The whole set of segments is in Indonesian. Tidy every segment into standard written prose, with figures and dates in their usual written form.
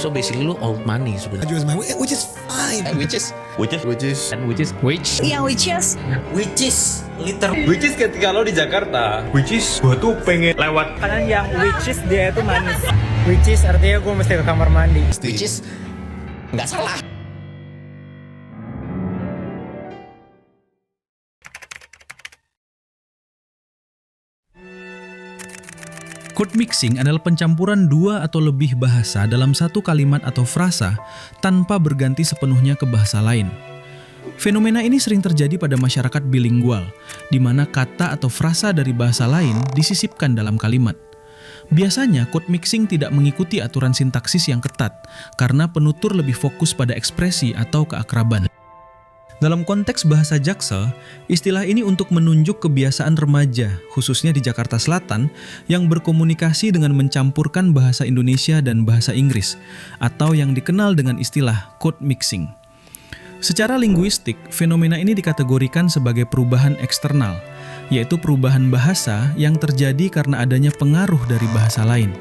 So basically lu old money sebenarnya. Jual my which is fine. Which is liter. Which is ketika lo di Jakarta, which is gua tuh pengen lewat Kadang yang which is dia itu manis. Which is artinya gue mesti ke kamar mandi. Which is nggak salah. Code mixing adalah pencampuran dua atau lebih bahasa dalam satu kalimat atau frasa tanpa berganti sepenuhnya ke bahasa lain. Fenomena ini sering terjadi pada masyarakat bilingual, di mana kata atau frasa dari bahasa lain disisipkan dalam kalimat. Biasanya, code mixing tidak mengikuti aturan sintaksis yang ketat, karena penutur lebih fokus pada ekspresi atau keakraban. Dalam konteks bahasa Jaksel, istilah ini untuk menunjuk kebiasaan remaja, khususnya di Jakarta Selatan, yang berkomunikasi dengan mencampurkan bahasa Indonesia dan bahasa Inggris, atau yang dikenal dengan istilah code mixing. Secara linguistik, fenomena ini dikategorikan sebagai perubahan eksternal, yaitu perubahan bahasa yang terjadi karena adanya pengaruh dari bahasa lain.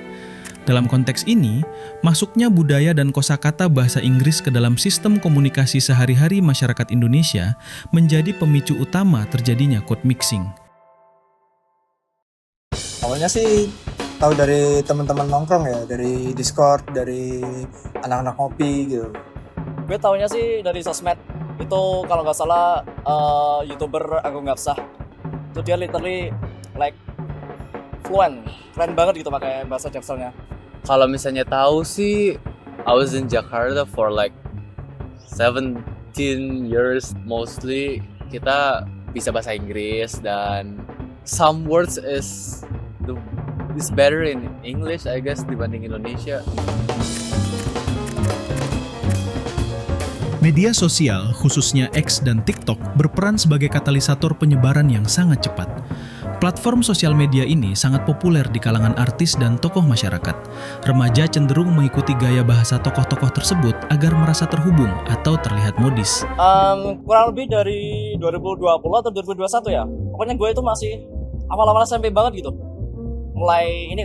Dalam konteks ini, masuknya budaya dan kosakata bahasa Inggris ke dalam sistem komunikasi sehari-hari masyarakat Indonesia menjadi pemicu utama terjadinya code mixing. Awalnya sih tahu dari teman-teman nongkrong ya, dari Discord, dari anak-anak ngopi gitu. Gue taunya sih dari sosmed. Itu kalau nggak salah YouTuber Agung Gapsah. Itu dia literally like fluent, keren banget gitu pakai bahasa Jakselnya. Kalau misalnya tahu sih, I was in Jakarta for like 17 years mostly. Kita bisa bahasa Inggris dan some words is better in English I guess dibanding Indonesia. Media sosial, khususnya X dan TikTok, berperan sebagai katalisator penyebaran yang sangat cepat. Platform sosial media ini sangat populer di kalangan artis dan tokoh masyarakat. Remaja cenderung mengikuti gaya bahasa tokoh-tokoh tersebut agar merasa terhubung atau terlihat modis. Kurang lebih dari 2020 atau 2021 ya. Pokoknya gue itu masih awal-awal SMP banget gitu. Mulai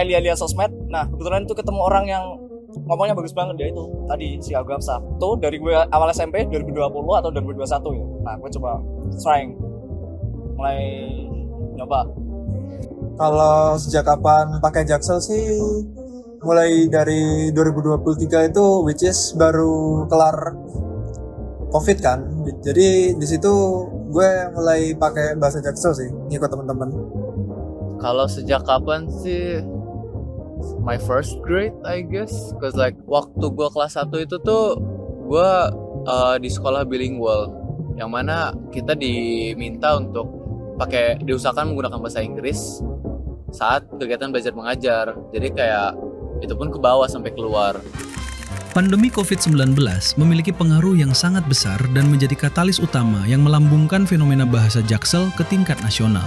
lihat-lihat sosmed. Nah, kebetulan itu ketemu orang yang ngomongnya bagus banget, dia itu tadi si Agung Gapsah. Tuh dari gue awal SMP 2020 atau 2021 ya. Nah, gue coba trying, mulai nyoba. Kalau sejak kapan pakai Jaksel sih mulai dari 2023 itu, which is baru kelar COVID kan. Jadi di situ gue mulai pakai bahasa Jaksel sih, ngikut teman-teman. Kalau sejak kapan sih? My first grade I guess, cause like waktu gue kelas 1 itu tuh gue di sekolah bilingual, yang mana kita diminta untuk diusahakan menggunakan bahasa Inggris saat kegiatan belajar mengajar. Jadi kayak itu pun ke bawah sampai keluar. Pandemi COVID-19 memiliki pengaruh yang sangat besar dan menjadi katalis utama yang melambungkan fenomena bahasa Jaksel ke tingkat nasional.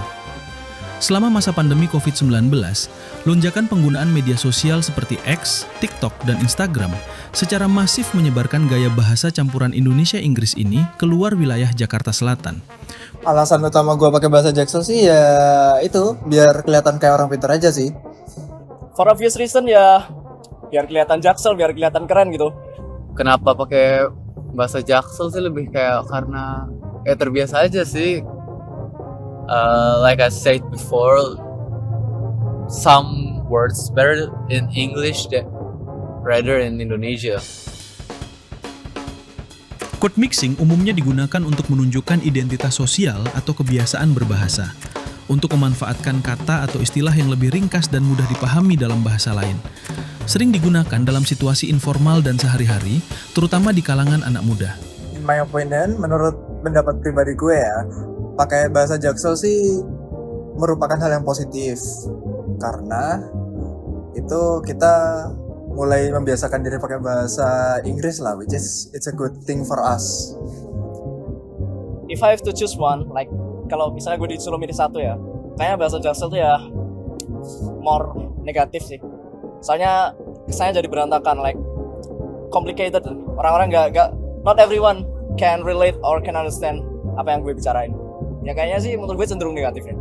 Selama masa pandemi COVID-19, lonjakan penggunaan media sosial seperti X, TikTok, dan Instagram secara masif menyebarkan gaya bahasa campuran Indonesia-Inggris ini keluar wilayah Jakarta Selatan. Alasan utama gue pakai bahasa Jaksel sih ya itu, biar kelihatan kayak orang pintar aja sih. For obvious reason ya, biar kelihatan Jaksel, biar kelihatan keren gitu. Kenapa pakai bahasa Jaksel sih, lebih kayak karena terbiasa aja sih. Like I said before, some words better in English rather in Indonesia. Code mixing umumnya digunakan untuk menunjukkan identitas sosial atau kebiasaan berbahasa, untuk memanfaatkan kata atau istilah yang lebih ringkas dan mudah dipahami dalam bahasa lain. Sering digunakan dalam situasi informal dan sehari-hari, terutama di kalangan anak muda. In my opinion, menurut pendapat pribadi gue ya, pakai bahasa Jaksel sih merupakan hal yang positif, karena itu kita mulai membiasakan diri pakai bahasa Inggris lah, which is it's a good thing for us. If I have to choose one, like kalau misalnya gue disuruh milih satu ya, kayaknya bahasa Jaksel tuh ya more negatif sih. Soalnya kesannya jadi berantakan, like complicated. Orang-orang not everyone can relate or can understand apa yang gue bicarain. Ya kayaknya sih menurut gue cenderung negatifnya.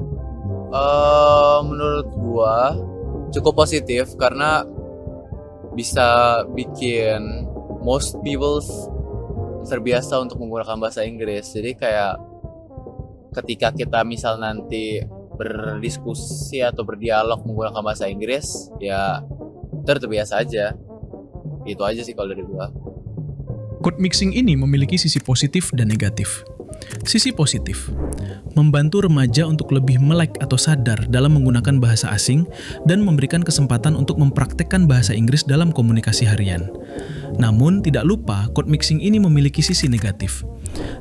Menurut gua cukup positif, karena bisa bikin most people terbiasa untuk menggunakan bahasa Inggris. Jadi kayak ketika kita misal nanti berdiskusi atau berdialog menggunakan bahasa Inggris, ya terbiasa aja. Itu aja sih kalau dari gua. Code mixing ini memiliki sisi positif dan negatif. Sisi positif, membantu remaja untuk lebih melek atau sadar dalam menggunakan bahasa asing dan memberikan kesempatan untuk mempraktekkan bahasa Inggris dalam komunikasi harian. Namun, tidak lupa, code mixing ini memiliki sisi negatif.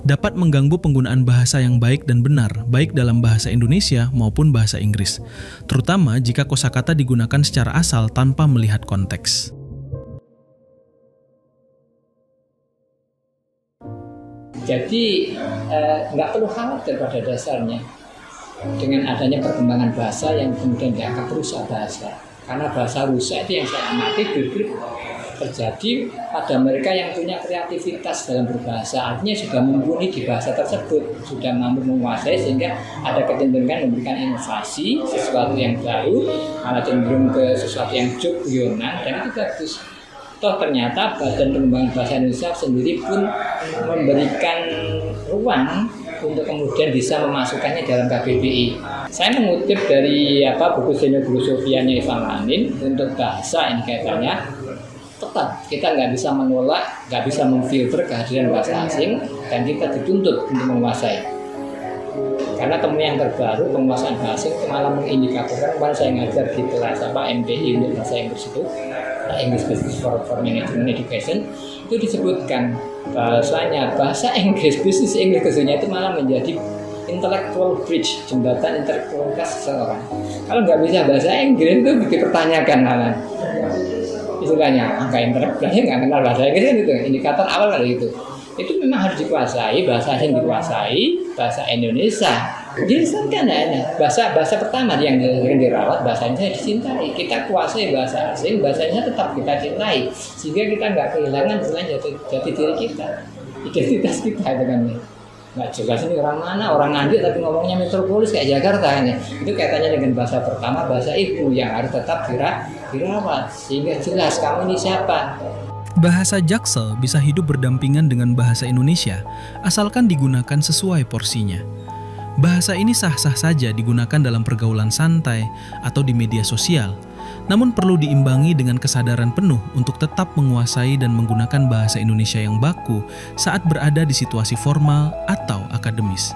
Dapat mengganggu penggunaan bahasa yang baik dan benar, baik dalam bahasa Indonesia maupun bahasa Inggris, terutama jika kosakata digunakan secara asal tanpa melihat konteks. Jadi nggak perlu khawatir pada dasarnya dengan adanya perkembangan bahasa yang kemudian dianggap rusak bahasa. Karena bahasa rusak itu yang saya amati justru terjadi pada mereka yang punya kreativitas dalam berbahasa. Artinya sudah mumpuni di bahasa tersebut, sudah mampu menguasai sehingga ada kecenderungan memberikan inovasi, sesuatu yang baru, malah cenderung ke sesuatu yang guyonan, dan itu bagus. Toh ternyata Badan Pengembangan Bahasa Indonesia sendiri pun memberikan ruang untuk kemudian bisa memasukkannya dalam KBBI. Saya mengutip dari buku Xenofilosofianya Ivan Lanin untuk bahasa ini kaitannya. Tetap kita nggak bisa menolak, nggak bisa memfilter kehadiran bahasa asing, dan kita dituntut untuk menguasai. Karena temuan yang terbaru penguasaan bahasa asing itu malah mengindikatorkan, kemarin saya ngajar di kelas MPI untuk bahasa Inggris itu, English Business for Management Education, itu disebutkan bahasanya bahasa Inggris, Business English khususnya itu malah menjadi intellectual bridge, jembatan intelektualitas seseorang. Kalau nggak bisa bahasa Inggris itu dipertanyakan malah. Istilahnya angka intelektualnya nggak kenal bahasa Inggris kan itu, indikator awal dari itu. Itu memang harus dikuasai, bahasa asing dikuasai, bahasa Indonesia. Jadi kan bahasa pertama yang dirawat, bahasa Indonesia dicintai. Kita kuasai bahasa asing, bahasa Indonesia tetap kita cintai, sehingga kita nggak kehilangan jati diri kita, identitas kita itu kan. Nggak jelas ini orang mana, orang Nganjuk tapi ngomongnya metropolis kayak Jakarta kan ya. Itu kaitannya dengan bahasa pertama, bahasa ibu yang harus tetap dirawat, sehingga jelas kamu ini siapa. Bahasa Jaksel bisa hidup berdampingan dengan bahasa Indonesia, asalkan digunakan sesuai porsinya. Bahasa ini sah-sah saja digunakan dalam pergaulan santai atau di media sosial, namun perlu diimbangi dengan kesadaran penuh untuk tetap menguasai dan menggunakan bahasa Indonesia yang baku saat berada di situasi formal atau akademis.